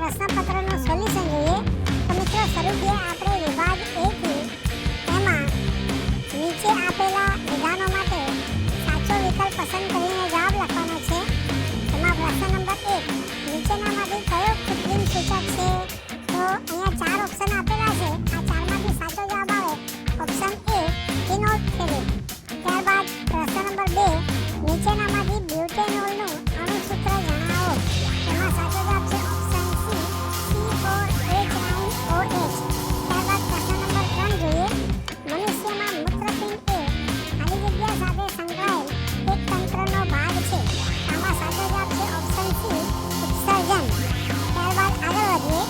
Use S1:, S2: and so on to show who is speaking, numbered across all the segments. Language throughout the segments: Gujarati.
S1: પ્રશ્નપત્રનું સોલ્યુશન જોઈએ. તો મિત્રો શરૂ કરીએ આપણે વિભાગ 1 થી. એમાં નીચે આપેલા વિધાનો માટે સાચો વિકલ્પ પસંદ કરીને જવાબ લખવાનો છે. એમાં પ્રશ્ન નંબર 1, નીચેનામાંથી કયો કૃત્રિમ સૂચક છે? તો અહીંયા 4 ઓપ્શન આપેલા છે. આ 4માંથી સાચો જવાબ આવે ઓપ્શન A, ફિનોલ્ફથેલિન. ત્યારબાદ પ્રશ્ન નંબર 2, નીચેનામાંથી બ્યુટેનોલનું અણુસૂત્ર જણાવો. એમાં સાચો જવાબ છે ઓપ્શન C, C4H9OH. ત્યારબાદ પ્રશ્ન નંબર 3 જોઈએ. મનુષ્યમાં મૂત્રપિંડ એ ખાલી જગ્યા સાથે સંકળાયેલ એક તંત્રનો ભાગ છે. આમાં સાચો જવાબ છે ઓપ્શન C, ઉત્સર્જન. ત્યારબાદ આગળ વધીએ.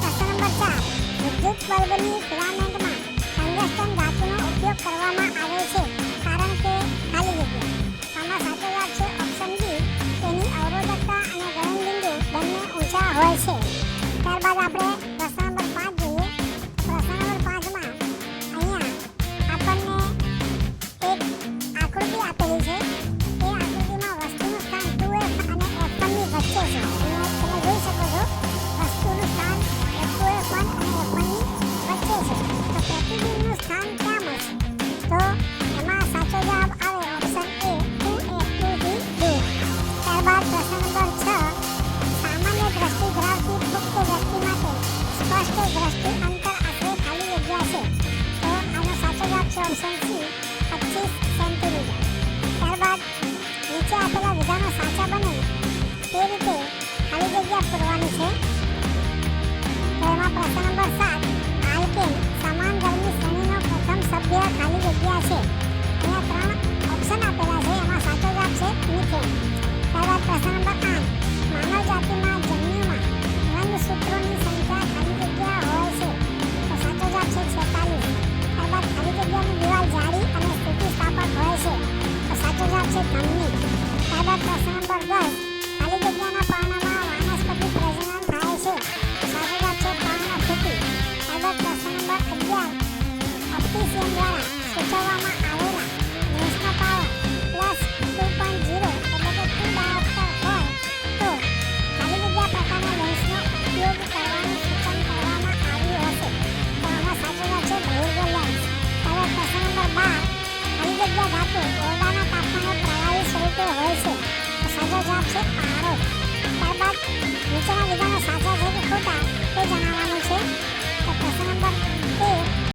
S1: પ્રશ્ન નંબર 4, વિદ્યુત બલ્બની ફિલામેન્ટમાં ટંગસ્ટન ધાતુનો ઉપયોગ કરવામાં આવે છે કારણ કે ખાલી જગ્યા. આમાં સાચો જવાબ છે ઓપ્શન B, તેની અવરોધકતા અને ગલનબિંદુ બંને ઊંચા હોય છે. ત્યારબાદ આપણે પ્રશ્ન નંબર 5 જોઈએ. પ્રશ્ન નંબર 5માં અહીંયા આપણને એક આકૃતિ આપેલી છે. એ આકૃતિમાં વસ્તુનું સ્થાન 2F અને F1ની વચ્ચે છે. અહીંયા તમે જોઈ શકો છો વસ્તુનું સ્થાન F2F1 અને F1ની વચ્ચે છે. તો પ્રતિબિંબનું સ્થાન ક્યાં મળશે? તો એમાં સાચો જવાબ આવે ઓપ્શન A, 2F2થી દૂર. ત્યારબાદ પ્રશ્ન નંબર 6, સામાન્ય દ્રષ્ટિ ધરાવતી પુખ્ત વ્યક્તિ માટે સ્પષ્ટ દ્રષ્ટિ અંતર આશરે ખાલી જગ્યા છે. તો આનો સાચો જવાબ છે ઓપ્શન C, 25 સેન્ટીમીટર. ત્યારબાદ નીચે આપેલા વિધાનો સાચા બને તે રીતે ખાલી જગ્યા પૂરવાની છે. તો એમાં પ્રશ્ન નંબર 7, આલ્કેન સમાન ગરમી શ્રેણીનો પ્રથમ સભ્ય ખાલી જગ્યા છે. અહીંયા 3 ઓપ્શન આપેલા છે. એમાં સાચો જવાબ છે મિથેન. ત્યારબાદ પ્રશ્ન નંબર 8, માનવ જાતિના જન્યુમાં રંગસૂત્રોની સંખ્યા ખાલી જગ્યા હોય છે. તો સાચો જવાબ છે 46. ત્યારબાદ ખાલી જગ્યાની દિવાલ જાડી અને સ્થિતિસ્થાપક હોય છે. તો સાચો જવાબ છે ધમની. ત્યારબાદ પ્રશ્ન નંબર 10, ખાલી જગ્યાના પર્ણમાં વાનસ્પતિક પ્રજનન થાય છે. તો સાચો જવાબ છે પર્ણખેતી. ત્યારબાદ પ્રશ્ન નંબર 11, ઓપ્ટિશિયન દ્વારા સૂચવવામાં આવેલા લેન્સનો પાવર +2.0 એટલે કે 2 ડાયોપ્ટર હોય તો ખાલી જગ્યા પ્રકારના લેન્સનો ઉપયોગ કરવાનું સૂચન કરવામાં આવ્યું હશે. તો આમાં સાચો જવાબ છે બહિર્ગોળ લેન્સ. ત્યારબાદ પ્રશ્ન નંબર 12, ખાલી જગ્યા ધાતુ ઓરડાના તાપમાને પ્રવાહી સ્વરૂપે હોય છે. તો સાચો જવાબ છે પાણી.